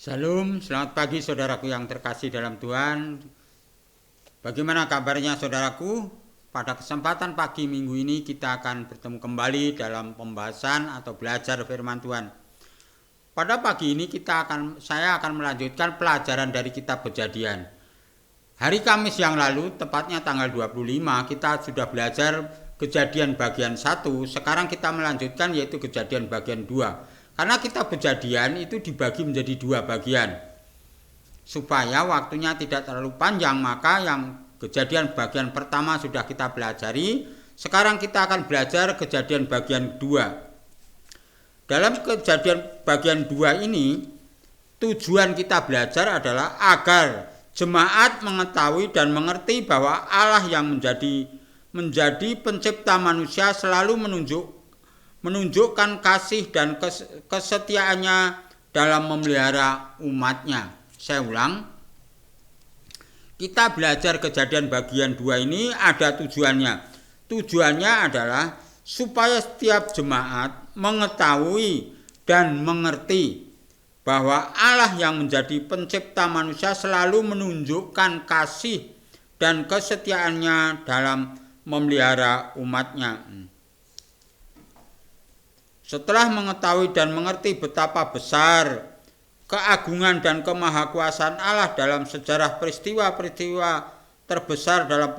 Salam, selamat pagi saudaraku yang terkasih dalam Tuhan. Bagaimana kabarnya saudaraku? Pada kesempatan pagi minggu ini kita akan bertemu kembali dalam pembahasan atau belajar firman Tuhan. Pada pagi ini saya akan melanjutkan pelajaran dari kitab Kejadian. Hari Kamis yang lalu, tepatnya tanggal 25, kita sudah belajar Kejadian bagian 1. Sekarang kita melanjutkan yaitu Kejadian bagian 2. Karena kitab Kejadian itu dibagi menjadi 2 bagian. Supaya waktunya tidak terlalu panjang, maka yang Kejadian bagian pertama sudah kita pelajari. Sekarang kita akan belajar Kejadian bagian 2. Dalam Kejadian bagian 2 ini, tujuan kita belajar adalah agar jemaat mengetahui dan mengerti bahwa Allah yang menjadi pencipta manusia selalu menunjukkan kasih dan kesetiaannya dalam memelihara umatnya. Saya ulang, kita belajar Kejadian bagian 2 ini ada tujuannya. Tujuannya adalah supaya setiap jemaat mengetahui dan mengerti bahwa Allah yang menjadi pencipta manusia selalu menunjukkan kasih dan kesetiaannya dalam memelihara umatnya. Setelah mengetahui dan mengerti betapa besar keagungan dan kemahakuasaan Allah dalam sejarah peristiwa-peristiwa terbesar dalam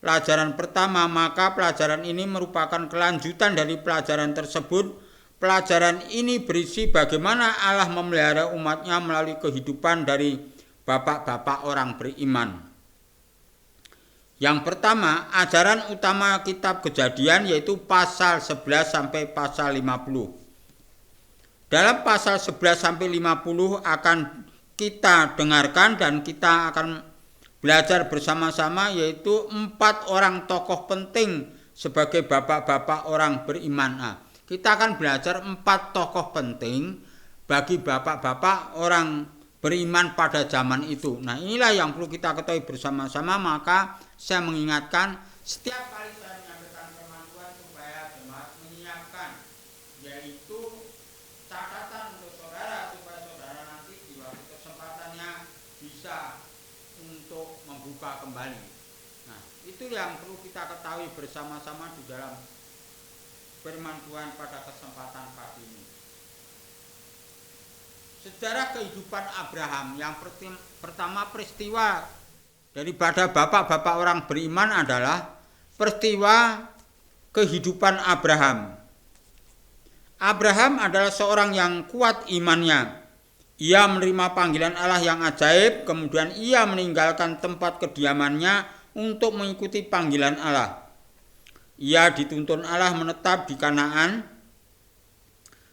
pelajaran pertama, maka pelajaran ini merupakan kelanjutan dari pelajaran tersebut. Pelajaran ini berisi bagaimana Allah memelihara umatnya melalui kehidupan dari bapak-bapak orang beriman. Yang pertama, ajaran utama kitab Kejadian yaitu pasal 11 sampai pasal 50. Dalam pasal 11 sampai 50 akan kita dengarkan dan kita akan belajar bersama-sama yaitu 4 orang tokoh penting sebagai bapak-bapak orang beriman. Kita akan belajar 4 tokoh penting bagi bapak-bapak orang beriman pada zaman itu. Nah, inilah yang perlu kita ketahui bersama-sama. Maka saya mengingatkan setiap kali saya menyampaikan firman Tuhan supaya jemaat menyiapkan yaitu catatan untuk saudara supaya saudara nanti di waktu kesempatannya bisa untuk membuka kembali. Nah, itu yang perlu kita ketahui bersama-sama di dalam firman Tuhan pada kesempatan pagi ini. Sejarah kehidupan Abraham, yang pertama peristiwa daripada bapak-bapak orang beriman adalah peristiwa kehidupan Abraham. Abraham adalah seorang yang kuat imannya. Ia menerima panggilan Allah yang ajaib, kemudian ia meninggalkan tempat kediamannya untuk mengikuti panggilan Allah. Ia dituntun Allah menetap di Kanaan,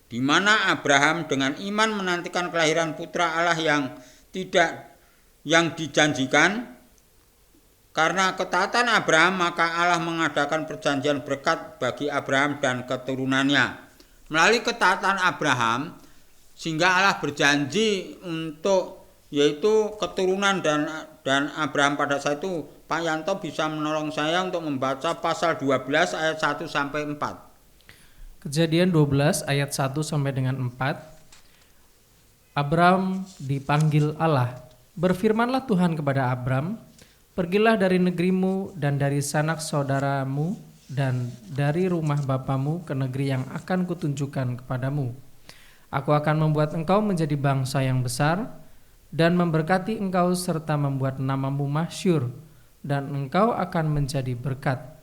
di mana Abraham dengan iman menantikan kelahiran putra Allah yang dijanjikan. Karena ketaatan Abraham, maka Allah mengadakan perjanjian berkat bagi Abraham dan keturunannya. Melalui ketaatan Abraham, sehingga Allah berjanji untuk yaitu keturunan dan Abraham pada saat itu. Pak Yanto bisa menolong saya untuk membaca pasal 12 ayat 1 sampai 4. Kejadian 12 ayat 1 sampai dengan 4. Abram dipanggil Allah. Berfirmanlah Tuhan kepada Abram, pergilah dari negerimu dan dari sanak saudaramu dan dari rumah bapamu ke negeri yang akan kutunjukkan kepadamu. Aku akan membuat engkau menjadi bangsa yang besar dan memberkati engkau serta membuat namamu masyhur, dan engkau akan menjadi berkat.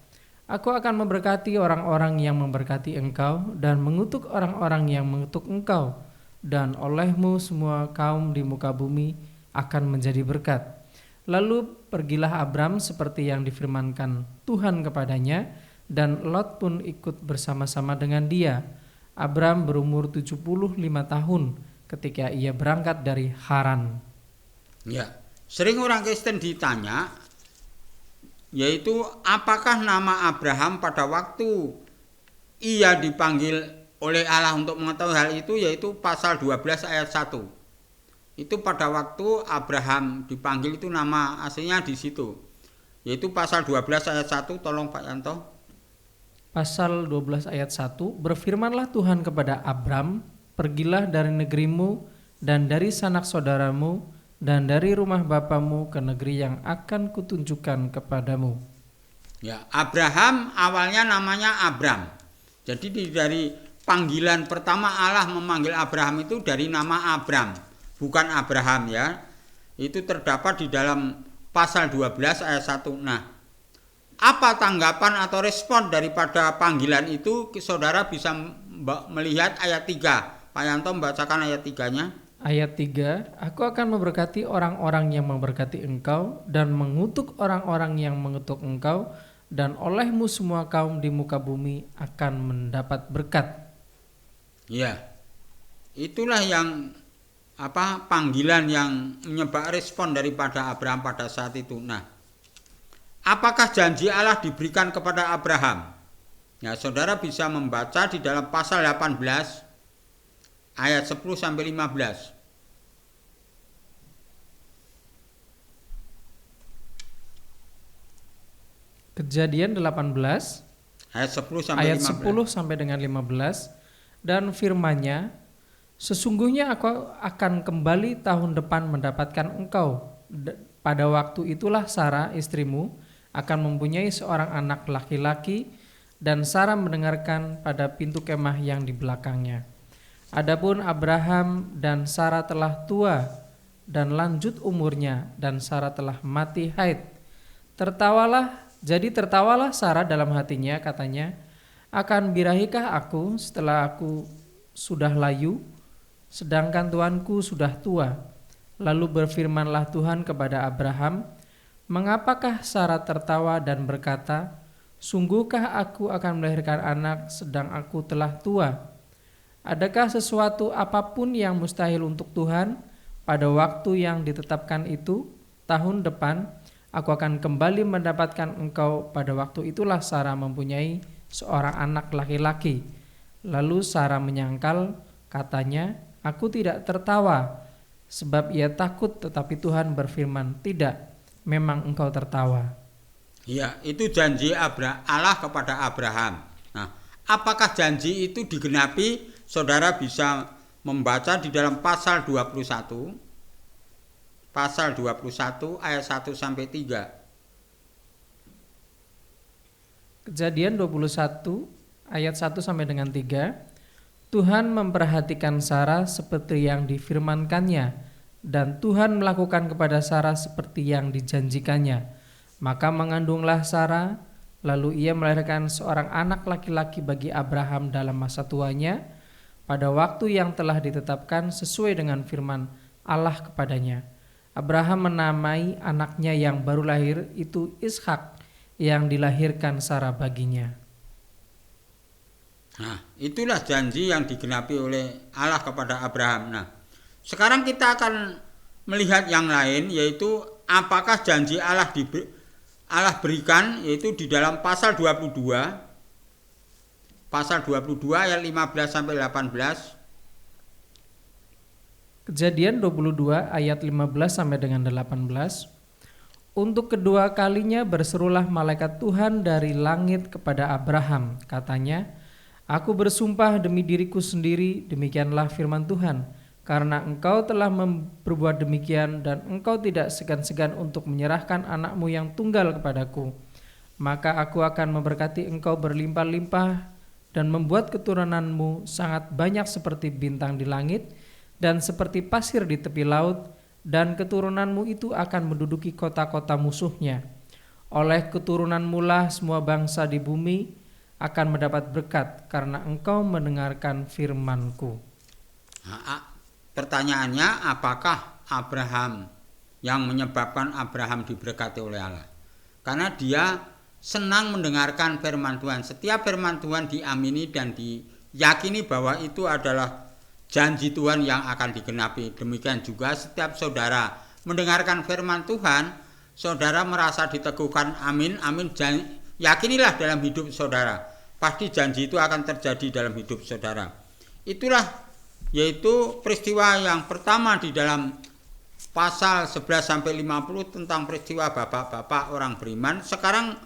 Aku akan memberkati orang-orang yang memberkati engkau dan mengutuk orang-orang yang mengutuk engkau, dan olehmu semua kaum di muka bumi akan menjadi berkat. Lalu pergilah Abram seperti yang difirmankan Tuhan kepadanya, dan Lot pun ikut bersama-sama dengan dia. Abram berumur 75 tahun ketika ia berangkat dari Haran. Ya, sering orang Kristen ditanya yaitu apakah nama Abraham pada waktu ia dipanggil oleh Allah untuk mengetahui hal itu, yaitu pasal 12 ayat 1. Itu pada waktu Abraham dipanggil itu nama aslinya di situ. Yaitu pasal 12 ayat 1, tolong Pak Yanto. Pasal 12 ayat 1, berfirmanlah Tuhan kepada Abram, pergilah dari negerimu dan dari sanak saudaramu, dan dari rumah bapamu ke negeri yang akan kutunjukkan kepadamu. Ya, Abraham awalnya namanya Abram. Jadi dari panggilan pertama Allah memanggil Abraham itu dari nama Abram, bukan Abraham ya. Itu terdapat di dalam pasal 12 ayat 1. Nah, apa tanggapan atau respon daripada panggilan itu? Saudara bisa melihat ayat 3. Pak Yanto membacakan ayat 3-nya. Ayat 3, aku akan memberkati orang-orang yang memberkati engkau, dan mengutuk orang-orang yang mengutuk engkau, dan olehmu semua kaum di muka bumi akan mendapat berkat. Ya, itulah yang panggilan yang menyebabkan respon daripada Abraham pada saat itu. Nah, apakah janji Allah diberikan kepada Abraham? Ya, saudara bisa membaca di dalam pasal 18 ayat 10 sampai 15. Kejadian 18 ayat 10 sampai ayat 15. 10 sampai dengan 15, dan firman-Nya, sesungguhnya aku akan kembali tahun depan mendapatkan engkau. Pada waktu itulah Sarah istrimu akan mempunyai seorang anak laki-laki, dan Sarah mendengarkan pada pintu kemah yang di belakangnya. Adapun Abraham dan Sarah telah tua dan lanjut umurnya, dan Sarah telah mati haid. Tertawalah Sarah dalam hatinya, katanya, akan birahikah aku setelah aku sudah layu, sedangkan tuanku sudah tua? Lalu berfirmanlah Tuhan kepada Abraham, mengapakah Sarah tertawa dan berkata, sungguhkah aku akan melahirkan anak sedang aku telah tua? Adakah sesuatu apapun yang mustahil untuk Tuhan? Pada waktu yang ditetapkan itu, tahun depan, aku akan kembali mendapatkan engkau. Pada waktu itulah Sarah mempunyai seorang anak laki-laki. Lalu Sarah menyangkal, katanya, aku tidak tertawa, sebab ia takut, tetapi Tuhan berfirman, tidak, memang engkau tertawa. Ya, itu janji Allah kepada Abraham. Nah, apakah janji itu digenapi? Saudara bisa membaca di dalam pasal 21. Pasal 21 ayat 1 sampai 3. Kejadian 21 ayat 1 sampai dengan 3. Tuhan memperhatikan Sarah seperti yang difirmankannya, dan Tuhan melakukan kepada Sarah seperti yang dijanjikannya. Maka mengandunglah Sarah, lalu ia melahirkan seorang anak laki-laki bagi Abraham dalam masa tuanya, pada waktu yang telah ditetapkan sesuai dengan firman Allah kepadanya. Abraham menamai anaknya yang baru lahir itu Ishak, yang dilahirkan Sarah baginya. Nah, itulah janji yang digenapi oleh Allah kepada Abraham. Nah, sekarang kita akan melihat yang lain, yaitu apakah janji Allah berikan, yaitu di dalam pasal 22. Pasal 22 ayat 15 sampai 18. Kejadian 22 ayat 15 sampai dengan 18. Untuk kedua kalinya berserulah malaikat Tuhan dari langit kepada Abraham, katanya, aku bersumpah demi diriku sendiri, demikianlah firman Tuhan, karena engkau telah berbuat demikian dan engkau tidak segan-segan untuk menyerahkan anakmu yang tunggal kepadaku, maka aku akan memberkati engkau berlimpah-limpah dan membuat keturunanmu sangat banyak seperti bintang di langit dan seperti pasir di tepi laut, dan keturunanmu itu akan menduduki kota-kota musuhnya. Oleh keturunanmu lah semua bangsa di bumi akan mendapat berkat, karena engkau mendengarkan firman-Ku. Pertanyaannya, apakah Abraham yang menyebabkan Abraham diberkati oleh Allah? Karena dia senang mendengarkan firman Tuhan. Setiap firman Tuhan diamini dan diyakini bahwa itu adalah janji Tuhan yang akan digenapi. Demikian juga setiap saudara mendengarkan firman Tuhan, saudara merasa diteguhkan, amin, amin. Yakinilah dalam hidup saudara, pasti janji itu akan terjadi dalam hidup saudara. Itulah yaitu peristiwa yang pertama di dalam pasal 11 sampai 50 tentang peristiwa bapak-bapak orang beriman. Sekarang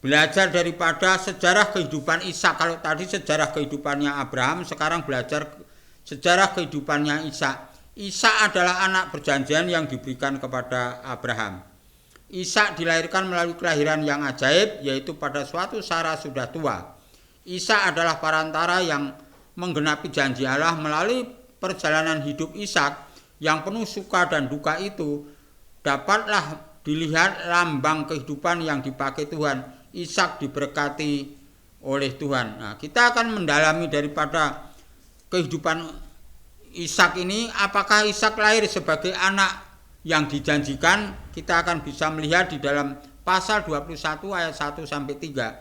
belajar daripada sejarah kehidupan Ishak. Kalau tadi sejarah kehidupannya Abraham, sekarang belajar sejarah kehidupannya Ishak. Ishak adalah anak perjanjian yang diberikan kepada Abraham. Ishak dilahirkan melalui kelahiran yang ajaib, yaitu pada suatu Sarah sudah tua. Ishak adalah perantara yang menggenapi janji Allah. Melalui perjalanan hidup Ishak yang penuh suka dan duka itu, dapatlah dilihat lambang kehidupan yang dipakai Tuhan. Ishak diberkati oleh Tuhan. Nah, kita akan mendalami daripada kehidupan Ishak ini. Apakah Ishak lahir sebagai anak yang dijanjikan? Kita akan bisa melihat di dalam pasal 21 ayat 1 sampai 3.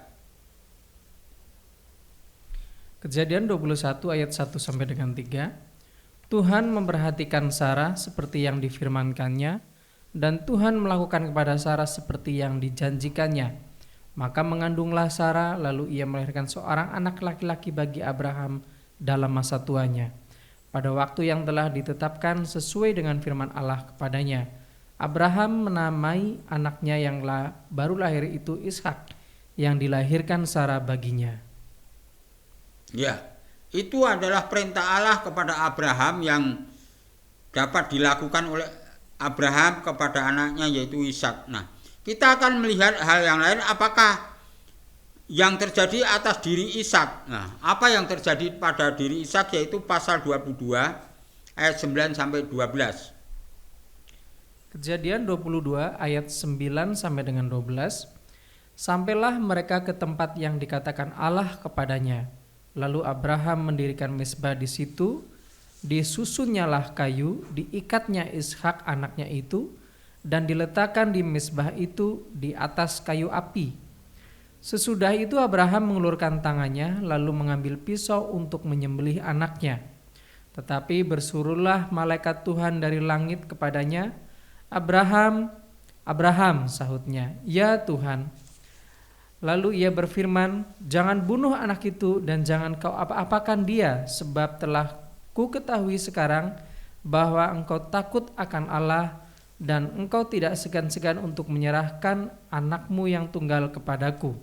Kejadian 21 ayat 1 sampai dengan 3. Tuhan memperhatikan Sarah seperti yang difirmankannya, dan Tuhan melakukan kepada Sarah seperti yang dijanjikannya. Maka mengandunglah Sarah, lalu ia melahirkan seorang anak laki-laki bagi Abraham dalam masa tuanya, pada waktu yang telah ditetapkan sesuai dengan firman Allah kepadanya. Abraham menamai anaknya yang baru lahir itu Ishak, yang dilahirkan Sarah baginya. Ya, itu adalah perintah Allah kepada Abraham yang dapat dilakukan oleh Abraham kepada anaknya yaitu Ishak. Nah, kita akan melihat hal yang lain, apakah yang terjadi atas diri Ishak. Nah, apa yang terjadi pada diri Ishak yaitu pasal 22 ayat 9 sampai 12. Kejadian 22 ayat 9 sampai dengan 12. Sampailah mereka ke tempat yang dikatakan Allah kepadanya. Lalu Abraham mendirikan mezbah di situ, disusunnyalah kayu, diikatnya Ishak anaknya itu, dan diletakkan di mezbah itu di atas kayu api. Sesudah itu Abraham mengulurkan tangannya, lalu mengambil pisau untuk menyembelih anaknya. Tetapi bersuruhlah malaikat Tuhan dari langit kepadanya, "Abraham, Abraham," sahutnya, "Ya Tuhan." Lalu ia berfirman, "Jangan bunuh anak itu dan jangan kau apa-apakan dia, sebab telah ku ketahui sekarang bahwa engkau takut akan Allah dan engkau tidak segan-segan untuk menyerahkan anakmu yang tunggal kepadaku."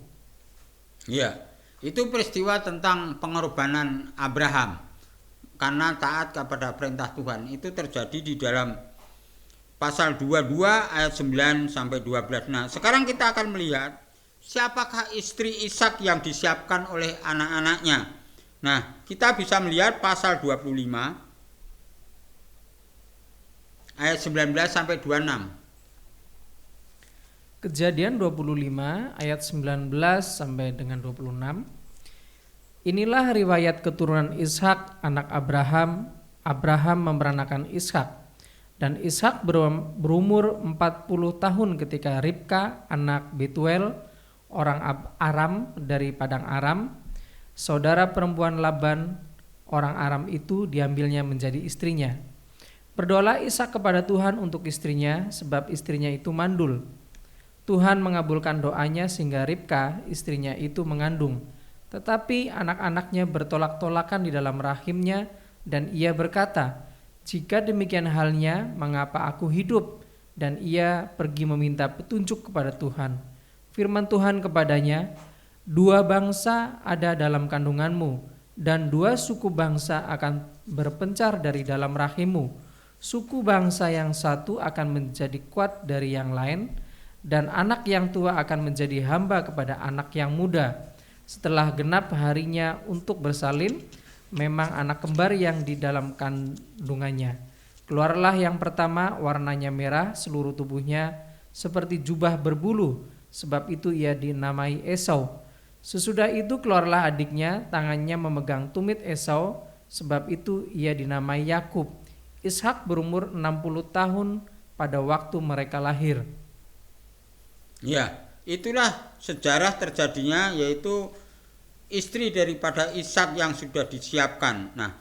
Ya, itu peristiwa tentang pengorbanan Abraham karena taat kepada perintah Tuhan. Itu terjadi di dalam pasal 22 ayat 9 sampai 12. Nah, sekarang kita akan melihat siapakah istri Ishak yang disiapkan oleh anak-anaknya. Nah, kita bisa melihat pasal 25 ayat 19 sampai 26. Kejadian 25 ayat 19 sampai dengan 26. Inilah riwayat keturunan Ishak anak Abraham. Abraham memperanakan Ishak. Dan Ishak berumur 40 tahun ketika Ribka anak Betuel, orang Aram dari padang Aram, saudara perempuan Laban, orang Aram itu, diambilnya menjadi istrinya. Berdoalah Ishak kepada Tuhan untuk istrinya, sebab istrinya itu mandul. Tuhan mengabulkan doanya sehingga Ribka, istrinya itu, mengandung. Tetapi anak-anaknya bertolak-tolakan di dalam rahimnya, dan ia berkata, "Jika demikian halnya, mengapa aku hidup?" Dan ia pergi meminta petunjuk kepada Tuhan. Firman Tuhan kepadanya, "Dua bangsa ada dalam kandunganmu, dan dua suku bangsa akan berpencar dari dalam rahimmu. Suku bangsa yang satu akan menjadi kuat dari yang lain, dan anak yang tua akan menjadi hamba kepada anak yang muda. Setelah genap harinya untuk bersalin, memang anak kembar yang di dalam kandungannya. Keluarlah yang pertama, warnanya merah, seluruh tubuhnya seperti jubah berbulu, sebab itu ia dinamai Esau. Sesudah itu keluarlah adiknya, tangannya memegang tumit Esau, sebab itu ia dinamai Yakub. Ishak berumur 60 tahun pada waktu mereka lahir." Ya, itulah sejarah terjadinya, yaitu istri daripada Ishak yang sudah disiapkan. Nah,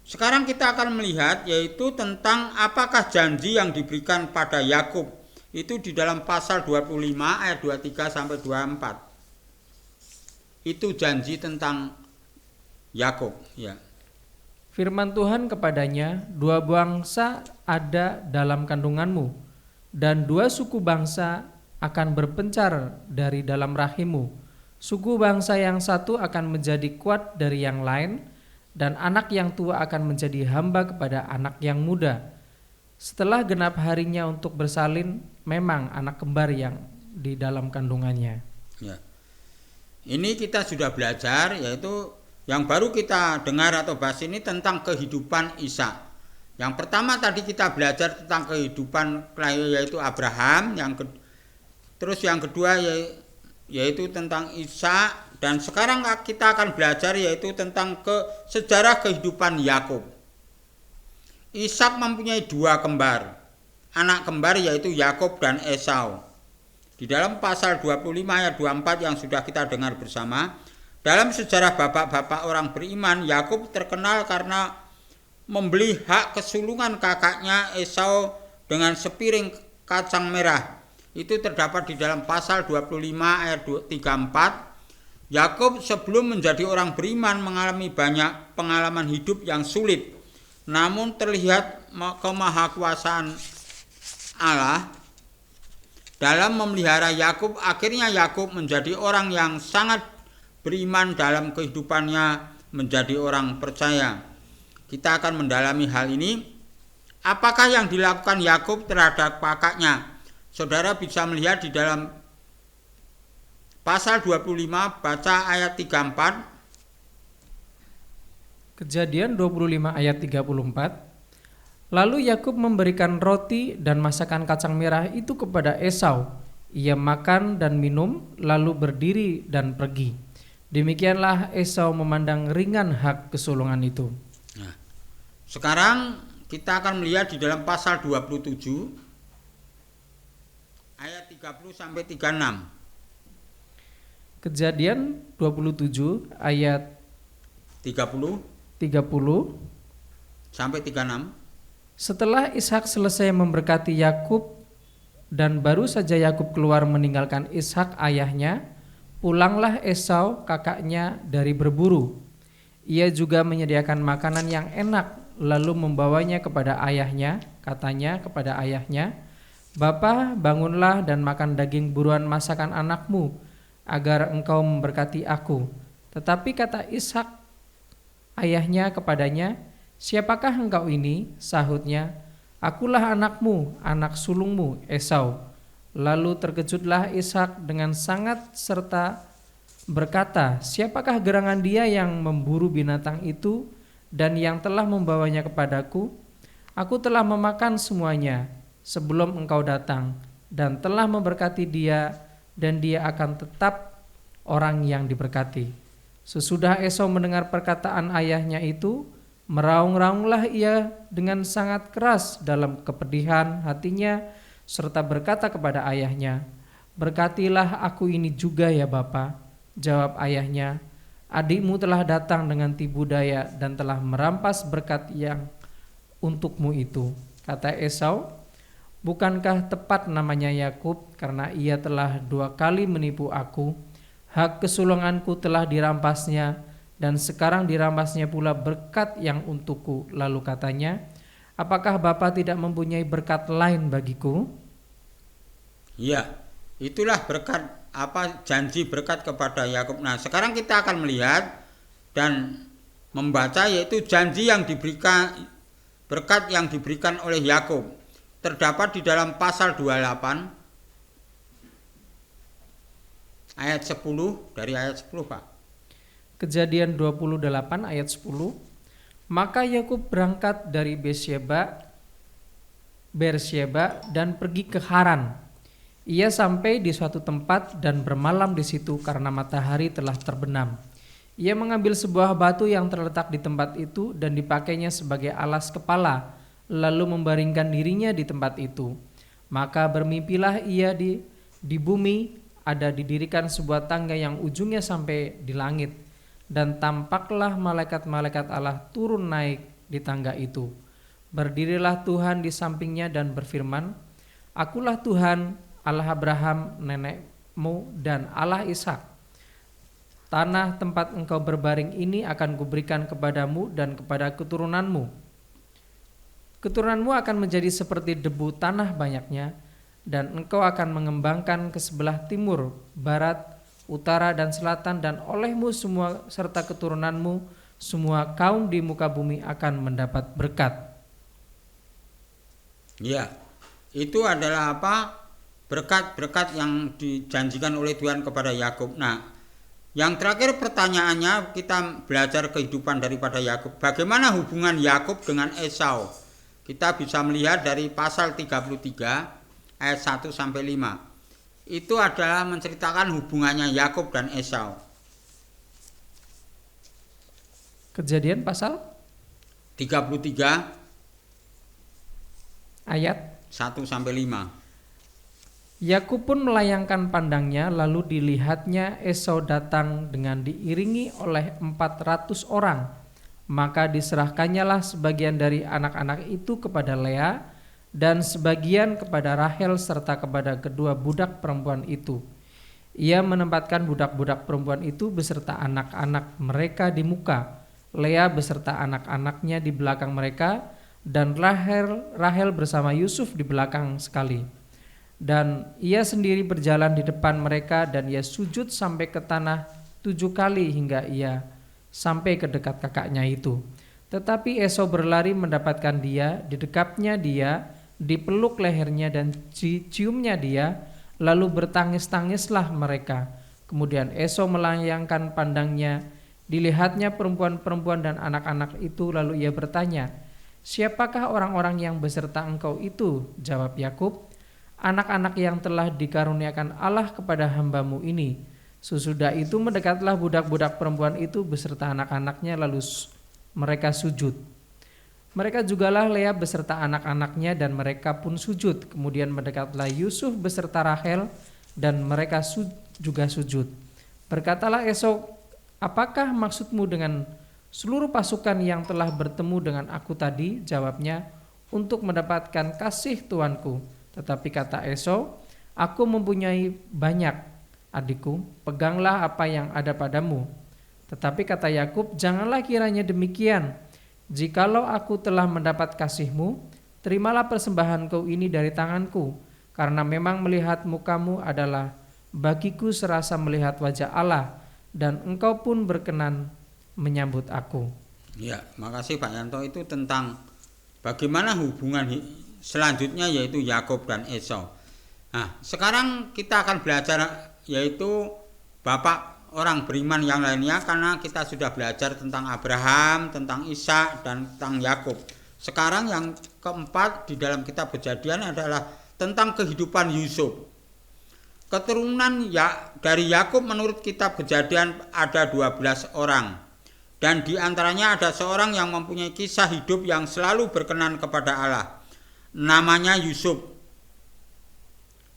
sekarang kita akan melihat yaitu tentang apakah janji yang diberikan pada Yakub. Itu di dalam pasal 25 ayat 23 sampai 24. Itu janji tentang Yakub, ya. Firman Tuhan kepadanya, "Dua bangsa ada dalam kandunganmu, dan dua suku bangsa akan berpencar dari dalam rahimmu. Suku bangsa yang satu akan menjadi kuat dari yang lain, dan anak yang tua akan menjadi hamba kepada anak yang muda. Setelah genap harinya untuk bersalin, memang anak kembar yang di dalam kandungannya. Ya. Ini kita sudah belajar, yaitu yang baru kita dengar atau bahas ini tentang kehidupan Ishak. Yang pertama tadi kita belajar tentang kehidupan yaitu Abraham, terus yang kedua yaitu tentang Ishak, dan sekarang kita akan belajar yaitu tentang sejarah kehidupan Yakub. Ishak mempunyai dua kembar, anak kembar yaitu Yakub dan Esau. Di dalam pasal 25 ayat 24 yang sudah kita dengar bersama, dalam sejarah bapak-bapak orang beriman, Yakub terkenal karena membeli hak kesulungan kakaknya Esau dengan sepiring kacang merah. Itu terdapat di dalam pasal 25 ayat 34. Yakub sebelum menjadi orang beriman mengalami banyak pengalaman hidup yang sulit. Namun terlihat kemahakuasaan Allah dalam memelihara Yakub. Akhirnya Yakub menjadi orang yang sangat beriman dalam kehidupannya, menjadi orang percaya. Kita akan mendalami hal ini. Apakah yang dilakukan Yakub terhadap kakaknya? Saudara bisa melihat di dalam pasal 25, baca ayat 34. Kejadian 25 ayat 34. Lalu Yakub memberikan roti dan masakan kacang merah itu kepada Esau. Ia makan dan minum, lalu berdiri dan pergi. Demikianlah Esau memandang ringan hak kesulungan itu. Nah, sekarang kita akan melihat di dalam pasal 27 ayat 30 sampai 36. Kejadian 27 ayat 30 sampai 36. Setelah Ishak selesai memberkati Yakub dan baru saja Yakub keluar meninggalkan Ishak ayahnya, pulanglah Esau kakaknya dari berburu. Ia juga menyediakan makanan yang enak, lalu membawanya kepada ayahnya. Katanya kepada ayahnya, "Bapa, bangunlah dan makan daging buruan masakan anakmu, agar engkau memberkati aku." Tetapi kata Ishak ayahnya kepadanya, "Siapakah engkau ini?" Sahutnya, "Akulah anakmu, anak sulungmu Esau." Lalu terkejutlah Ishak dengan sangat serta berkata, "Siapakah gerangan dia yang memburu binatang itu dan yang telah membawanya kepadaku? Aku telah memakan semuanya sebelum engkau datang dan telah memberkati dia, dan dia akan tetap orang yang diberkati." Sesudah Esau mendengar perkataan ayahnya itu, meraung-raunglah ia dengan sangat keras dalam kepedihan hatinya, serta berkata kepada ayahnya, "Berkatilah aku ini juga ya Bapa." Jawab ayahnya, "Adikmu telah datang dengan tipu daya dan telah merampas berkat yang untukmu itu." Kata Esau, "Bukankah tepat namanya Yakub, karena ia telah 2 kali menipu aku? Hak kesulunganku telah dirampasnya, dan sekarang dirampasnya pula berkat yang untukku." Lalu katanya, "Apakah Bapa tidak mempunyai berkat lain bagiku?" Ya, itulah janji berkat kepada Yakub. Nah, sekarang kita akan melihat dan membaca yaitu janji yang diberikan, berkat yang diberikan oleh Yakub. Terdapat di dalam pasal 28 ayat 10, dari ayat 10, Pak. Kejadian 28 ayat 10. Maka Yakub berangkat dari Beersheba dan pergi ke Haran. Ia sampai di suatu tempat dan bermalam di situ karena matahari telah terbenam. Ia mengambil sebuah batu yang terletak di tempat itu dan dipakainya sebagai alas kepala, lalu membaringkan dirinya di tempat itu. Maka bermimpilah ia di bumi ada didirikan sebuah tangga yang ujungnya sampai di langit, dan tampaklah malaikat-malaikat Allah turun naik di tangga itu. Berdirilah Tuhan di sampingnya dan berfirman, "Akulah Tuhan, Allah Abraham nenekmu dan Allah Ishak. Tanah tempat engkau berbaring ini akan kuberikan kepadamu dan kepada keturunanmu. Keturunanmu akan menjadi seperti debu tanah banyaknya, dan engkau akan mengembangkan ke sebelah timur, barat, utara, dan selatan, dan olehmu semua serta keturunanmu semua kaum di muka bumi akan mendapat berkat. Ya, itu adalah apa? Berkat-berkat yang dijanjikan oleh Tuhan kepada Yakub. Nah, yang terakhir pertanyaannya, kita belajar kehidupan daripada Yakub. Bagaimana hubungan Yakub dengan Esau? Kita bisa melihat dari pasal 33 ayat 1 sampai 5. Itu adalah menceritakan hubungannya Yakub dan Esau. Kejadian pasal 33 ayat 1 sampai 5. Yakub pun melayangkan pandangnya, lalu dilihatnya Esau datang dengan diiringi oleh 400 orang. Maka diserahkannyalah sebagian dari anak-anak itu kepada Lea dan sebagian kepada Rahel serta kepada kedua budak perempuan itu. Ia menempatkan budak-budak perempuan itu beserta anak-anak mereka di muka, Lea beserta anak-anaknya di belakang mereka, dan Rahel bersama Yusuf di belakang sekali. Dan ia sendiri berjalan di depan mereka, dan ia sujud sampai ke tanah 7 kali hingga ia sampai ke dekat kakaknya itu. Tetapi Esau berlari mendapatkan dia, didekapnya dia, dipeluk lehernya dan ciumnya dia, lalu bertangis-tangislah mereka. Kemudian Esau melayangkan pandangnya, dilihatnya perempuan-perempuan dan anak-anak itu, lalu ia bertanya, "Siapakah orang-orang yang beserta engkau itu?" Jawab Yakub, "Anak-anak yang telah dikaruniakan Allah kepada hambamu ini." Sesudah itu mendekatlah budak-budak perempuan itu beserta anak-anaknya, lalu mereka sujud. Mereka jugalah Lea beserta anak-anaknya, dan mereka pun sujud. Kemudian mendekatlah Yusuf beserta Rahel, dan mereka juga sujud. Berkatalah Esau, "Apakah maksudmu dengan seluruh pasukan yang telah bertemu dengan aku tadi?" Jawabnya, "Untuk mendapatkan kasih tuanku." Tetapi kata Esau, "Aku mempunyai banyak, adikku, peganglah apa yang ada padamu." Tetapi kata Yakub, "Janganlah kiranya demikian. Jikalau aku telah mendapat kasihmu, terimalah persembahanku ini dari tanganku, karena memang melihat mukamu adalah bagiku serasa melihat wajah Allah, dan engkau pun berkenan menyambut aku." Ya, makasih Pak Yanto. Itu tentang bagaimana hubungan selanjutnya, yaitu Yakub dan Esau. Nah, sekarang kita akan belajar yaitu bapak orang beriman yang lainnya, karena kita sudah belajar tentang Abraham, tentang Ishak, dan tentang Yakub. Sekarang yang keempat di dalam kitab Kejadian adalah tentang kehidupan Yusuf. Keturunan dari Yakub menurut kitab Kejadian ada 12 orang. Dan di antaranya ada seorang yang mempunyai kisah hidup yang selalu berkenan kepada Allah. Namanya Yusuf.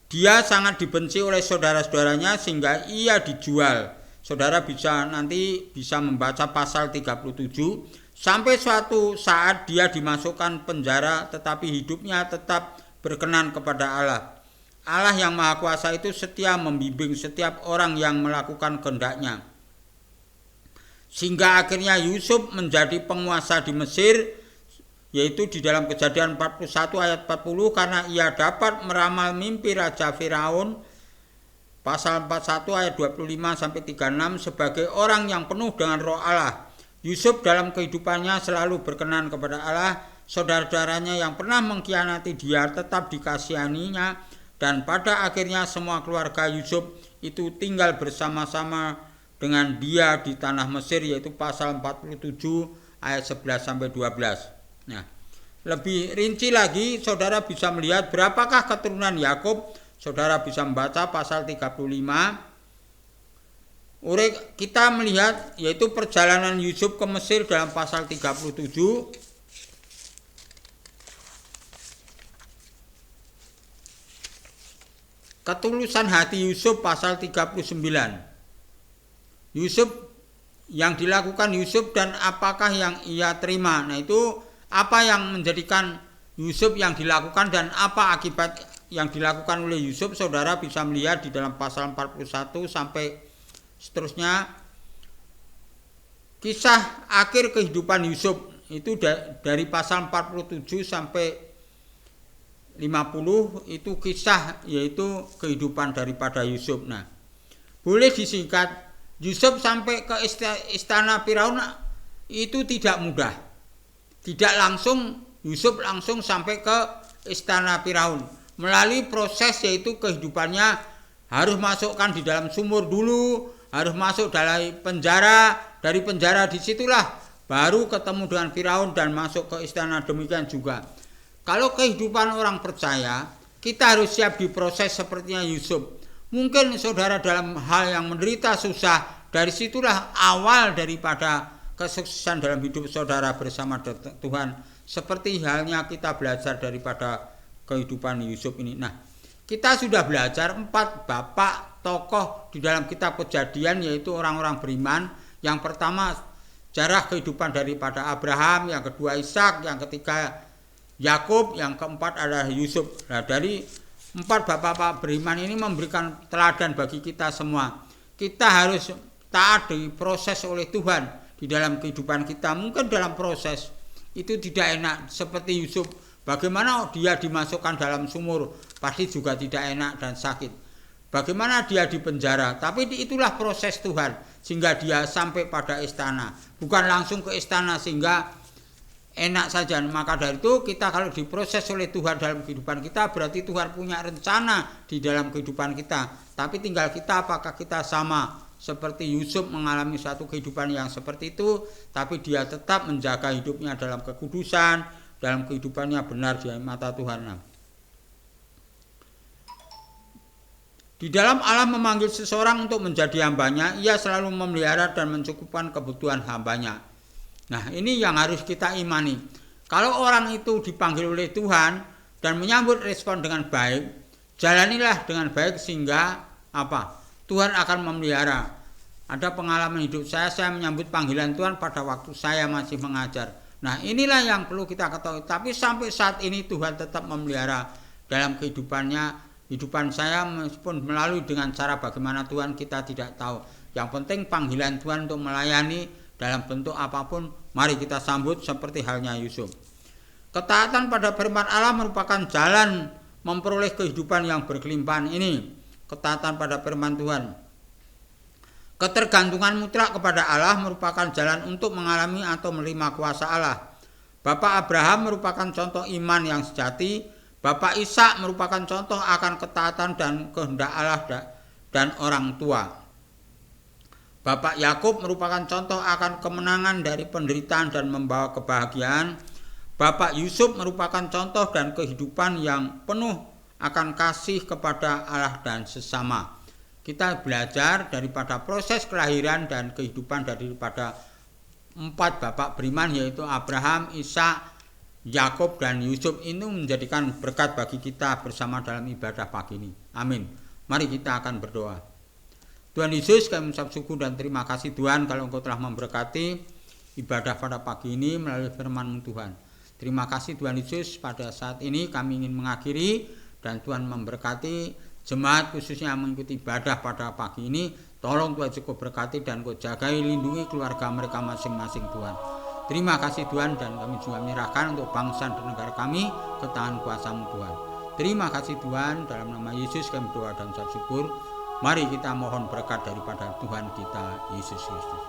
Dia sangat dibenci oleh saudara-saudaranya sehingga ia dijual. Saudara nanti bisa membaca pasal 37. Sampai suatu saat dia dimasukkan penjara, tetapi hidupnya tetap berkenan kepada Allah. Allah yang Maha Kuasa itu setia membimbing setiap orang yang melakukan kehendaknya. Sehingga akhirnya Yusuf menjadi penguasa di Mesir, yaitu di dalam Kejadian 41 ayat 40, karena ia dapat meramal mimpi Raja Firaun, pasal 41 ayat 25 sampai 36, sebagai orang yang penuh dengan roh Allah. Yusuf dalam kehidupannya selalu berkenan kepada Allah. Saudara-saudaranya yang pernah mengkhianati dia tetap dikasihaninya, dan pada akhirnya semua keluarga Yusuf itu tinggal bersama-sama dengan dia di tanah Mesir, yaitu pasal 47 ayat 11 sampai 12. Nah, lebih rinci lagi saudara bisa melihat berapakah keturunan Yakub. Saudara bisa membaca pasal 35. Kita melihat yaitu perjalanan Yusuf ke Mesir dalam pasal 37. Ketulusan hati Yusuf pasal 39. Yusuf, yang dilakukan Yusuf dan apakah yang ia terima. Nah, itu apa yang menjadikan Yusuf yang dilakukan dan apa akibat yang dilakukan oleh Yusuf. Saudara bisa melihat di dalam pasal 41 sampai seterusnya. Kisah akhir kehidupan Yusuf itu dari pasal 47 sampai 50 itu kisah yaitu kehidupan daripada Yusuf. Nah, boleh disingkat, Yusuf sampai ke istana Firaun itu tidak mudah. Tidak langsung Yusuf langsung sampai ke istana Firaun. Melalui proses yaitu kehidupannya harus masukkan di dalam sumur dulu, harus masuk dari penjara. Dari penjara disitulah baru ketemu dengan Firaun dan masuk ke istana, demikian juga. Kalau kehidupan orang percaya, kita harus siap diproses sepertinya Yusuf. Mungkin saudara dalam hal yang menderita susah, dari situlah awal daripada kesuksesan dalam hidup saudara bersama Tuhan. Seperti halnya kita belajar daripada kehidupan Yusuf ini. Nah, kita sudah belajar 4 bapak tokoh di dalam kitab Kejadian, yaitu orang-orang beriman. Yang pertama sejarah kehidupan daripada Abraham, yang kedua Ishak, yang ketiga Yakub, yang keempat adalah Yusuf. Nah, dari 4 bapak beriman ini memberikan teladan bagi kita semua. Kita harus taat diproses oleh Tuhan di dalam kehidupan kita. Mungkin dalam proses itu tidak enak seperti Yusuf. Bagaimana dia dimasukkan dalam sumur, pasti juga tidak enak dan sakit. Bagaimana dia di penjara, tapi itulah proses Tuhan sehingga dia sampai pada istana. Bukan langsung ke istana sehingga enak saja. Maka dari itu kita kalau diproses oleh Tuhan dalam kehidupan kita, berarti Tuhan punya rencana di dalam kehidupan kita. Tapi tinggal kita apakah kita sama seperti Yusuf mengalami suatu kehidupan yang seperti itu, tapi dia tetap menjaga hidupnya dalam kekudusan, dalam kehidupannya benar di mata Tuhan. Di dalam Allah memanggil seseorang untuk menjadi hambanya, ia selalu memelihara dan mencukupkan kebutuhan hambanya. Nah, ini yang harus kita imani. Kalau orang itu dipanggil oleh Tuhan dan menyambut respon dengan baik, jalanilah dengan baik sehingga apa? Tuhan akan memelihara. Ada pengalaman hidup saya menyambut panggilan Tuhan pada waktu saya masih mengajar. Nah, inilah yang perlu kita ketahui. Tapi sampai saat ini Tuhan tetap memelihara dalam kehidupan saya, meskipun melalui dengan cara bagaimana Tuhan kita tidak tahu. Yang penting panggilan Tuhan untuk melayani dalam bentuk apapun, mari kita sambut seperti halnya Yusuf. Ketaatan pada firman Allah merupakan jalan memperoleh kehidupan yang berkelimpahan ini. Ketaatan pada firman Tuhan. Ketergantungan mutlak kepada Allah merupakan jalan untuk mengalami atau menerima kuasa Allah. Bapak Abraham merupakan contoh iman yang sejati. Bapak Ishak merupakan contoh akan ketaatan dan kehendak Allah dan orang tua. Bapak Yakub merupakan contoh akan kemenangan dari penderitaan dan membawa kebahagiaan. Bapak Yusuf merupakan contoh dan kehidupan yang penuh akan kasih kepada Allah dan sesama. Kita belajar daripada proses kelahiran dan kehidupan daripada 4 bapak beriman, yaitu Abraham, Ishak, Yakub dan Yusuf. Ini menjadikan berkat bagi kita bersama dalam ibadah pagi ini. Amin. Mari kita akan berdoa. Tuhan Yesus, kami mengucap syukur dan terima kasih Tuhan kalau Engkau telah memberkati ibadah pada pagi ini melalui firman-Mu Tuhan. Terima kasih Tuhan Yesus, pada saat ini kami ingin mengakhiri dan Tuhan memberkati jemaat khususnya yang mengikuti ibadah pada pagi ini. Tolong Tuhan cukup berkati dan Kau jagai, lindungi keluarga mereka masing-masing Tuhan. Terima kasih Tuhan, dan kami juga menyerahkan untuk bangsa dan negara kami ke tangan kuasa-Mu Tuhan. Terima kasih Tuhan, dalam nama Yesus kami berdoa dan ucap syukur. Mari kita mohon berkat daripada Tuhan kita Yesus Kristus.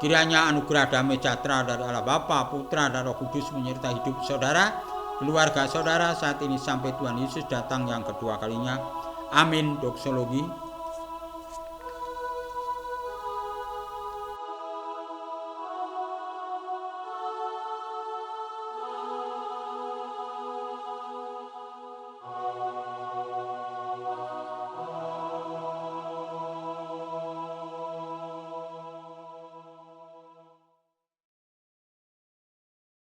Kiranya anugerah damai sejahtera dari Allah Bapa, Putra dan Roh Kudus menyertai hidup saudara, keluarga saudara saat ini sampai Tuhan Yesus datang yang kedua kalinya. Amin. Doksologi.